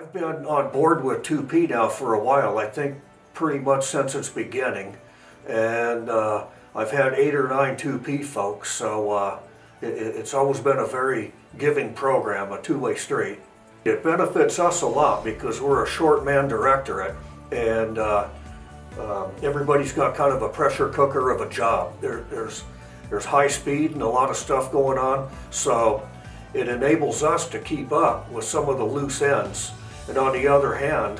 I've been on board with 2P now for a while, I think pretty much since its beginning. And I've had 8 or 9 2P folks, so it's always been a very giving program, a two-way street. It benefits us a lot because we're a short man directorate, and everybody's got kind of a pressure cooker of a job. There's high speed and a lot of stuff going on, so it enables us to keep up with some of the loose ends. And on the other hand,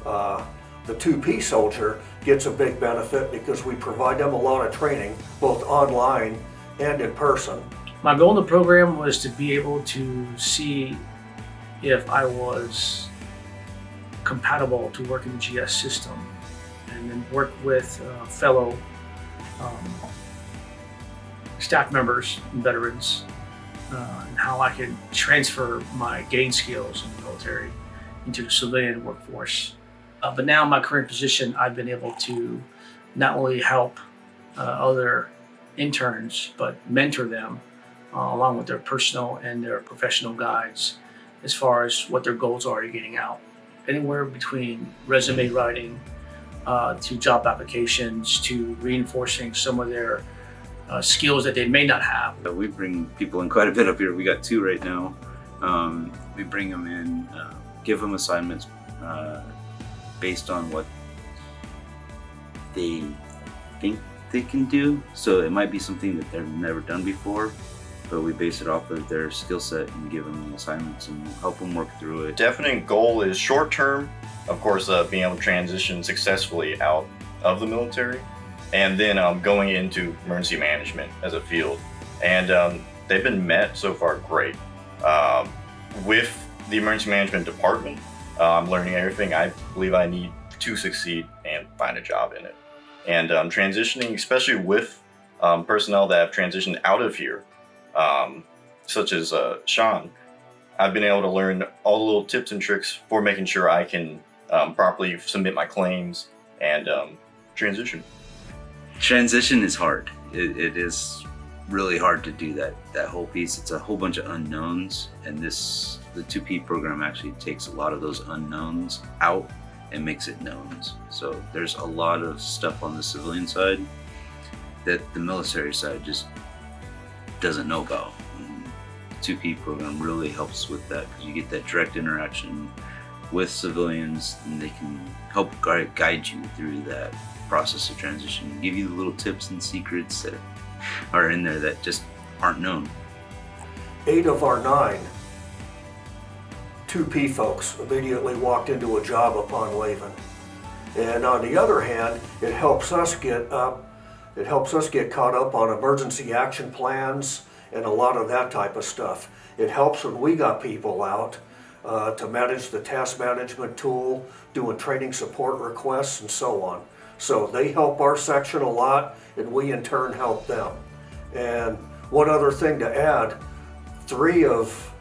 the 2P soldier gets a big benefit because we provide them a lot of training, both online and in person. My goal in the program was to be able to see if I was compatible to work in the GS system, and then work with fellow staff members and veterans, and how I could transfer my gained skills in the military into the civilian workforce. But now in my current position, I've been able to not only help other interns, but mentor them along with their personal and their professional guides as far as what their goals are getting out. Anywhere between resume writing to job applications to reinforcing some of their skills that they may not have. We bring people in quite a bit up here. We got 2 right now. We bring them in, give them assignments based on what they think they can do. So it might be something that they've never done before, but we base it off of their skill set and give them assignments and help them work through it. Definite goal is short term, of course, being able to transition successfully out of the military, and then going into emergency management as a field. And they've been met so far great. With the emergency management department, I'm learning everything I believe I need to succeed and find a job in it. And transitioning, especially with personnel that have transitioned out of here, such as Sean, I've been able to learn all the little tips and tricks for making sure I can properly submit my claims and transition. Transition is hard. It is really hard to do that whole piece. It's a whole bunch of unknowns, and the 2P program actually takes a lot of those unknowns out and makes it knowns. So there's a lot of stuff on the civilian side that the military side just doesn't know about. And the 2P program really helps with that because you get that direct interaction with civilians, and they can help guide you through that process of transition and give you the little tips and secrets that are in there that just aren't known. 8 of our 9 2P folks immediately walked into a job upon leaving. And on the other hand, it helps us get caught up on emergency action plans and a lot of that type of stuff. It helps when we got people out to manage the task management tool, doing training support requests and so on. So they help our section a lot, and we in turn help them. And one other thing to add, 3 of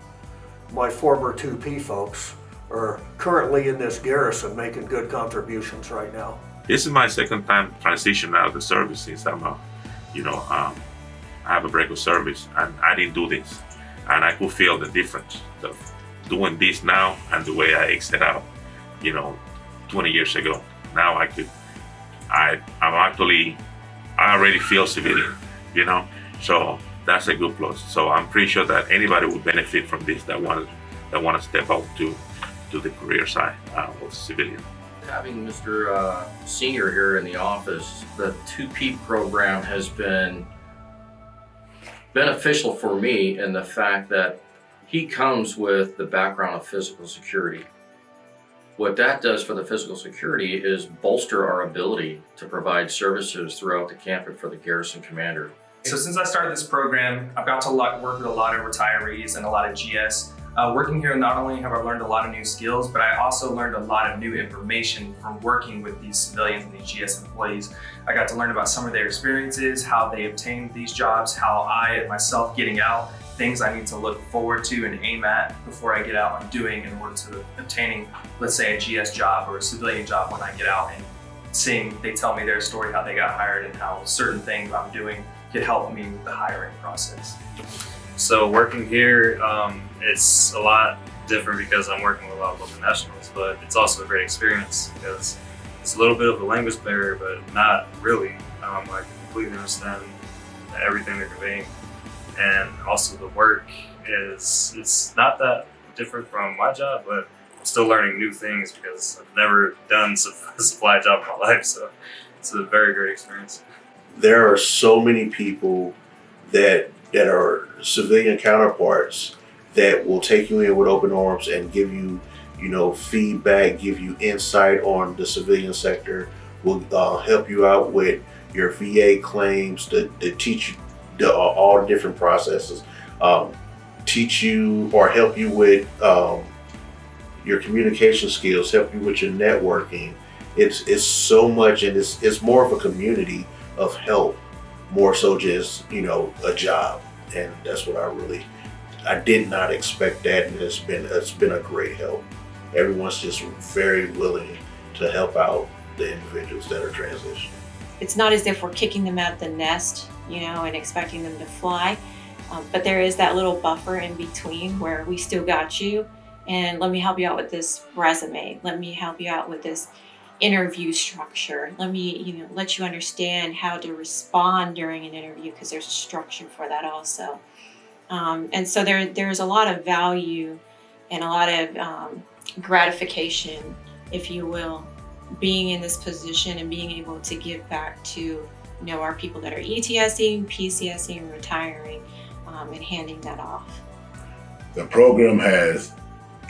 my former 2P folks are currently in this garrison making good contributions right now. This is my second time transition out of the service since I'm I have a break of service, and I didn't do this. And I could feel the difference of doing this now and the way I exited out, 20 years ago. Now I already feel civilian, so that's a good plus. So I'm pretty sure that anybody would benefit from this that want to step out to the career side of civilian. Having Mr. Senior here in the office, the 2P program has been beneficial for me in the fact that he comes with the background of physical security. What that does for the physical security is bolster our ability to provide services throughout the camp and for the garrison commander. So since I started this program, I've got to work with a lot of retirees and a lot of GS. Working here, not only have I learned a lot of new skills, but I also learned a lot of new information from working with these civilians and these GS employees. I got to learn about some of their experiences, how they obtained these jobs, how I myself getting out, things I need to look forward to and aim at before I get out and doing in order to obtaining, let's say, a GS job or a civilian job when I get out, and they tell me their story, how they got hired and how certain things I'm doing could help me with the hiring process. So working here, it's a lot different because I'm working with a lot of multinationals, but it's also a great experience because it's a little bit of a language barrier, but not really. I completely understand everything they're conveying, and also the work it's not that different from my job, but I'm still learning new things because I've never done a supply job in my life, so it's a very great experience. There are so many people that are civilian counterparts that will take you in with open arms and give you, feedback, give you insight on the civilian sector, will help you out with your VA claims, to teach you all the different processes, teach you or help you with your communication skills, help you with your networking. It's so much, and it's more of a community of help, more so just a job. And that's what I did not expect that, and it's been a great help. Everyone's just very willing to help out the individuals that are transitioning. It's not as if we're kicking them out of the nest, and expecting them to fly, but there is that little buffer in between where we still got you, and let me help you out with this resume. Let me help you out with this interview structure. Let me, let you understand how to respond during an interview, because there's a structure for that also. And so there's a lot of value and a lot of gratification, if you will, being in this position and being able to give back to our people that are ETSing, PCSing, retiring, and handing that off. The program has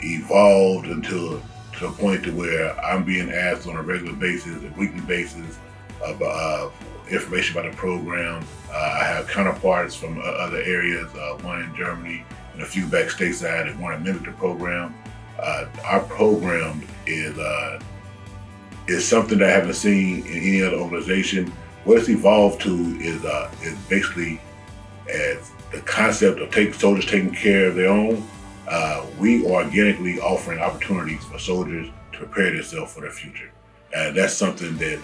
evolved to a point to where I'm being asked on a regular basis, a weekly basis, of information about the program. I have counterparts from other areas, one in Germany and a few back stateside that want to mimic the program. Our program is something that I haven't seen in any other organization. What it's evolved to is basically as the concept of soldiers taking care of their own. We are organically offering opportunities for soldiers to prepare themselves for their future. And that's something that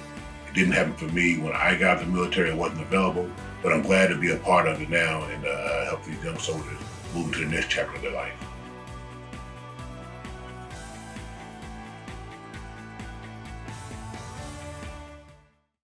didn't happen for me when I got out of the military. It wasn't available, but I'm glad to be a part of it now and help these young soldiers move to the next chapter of their life.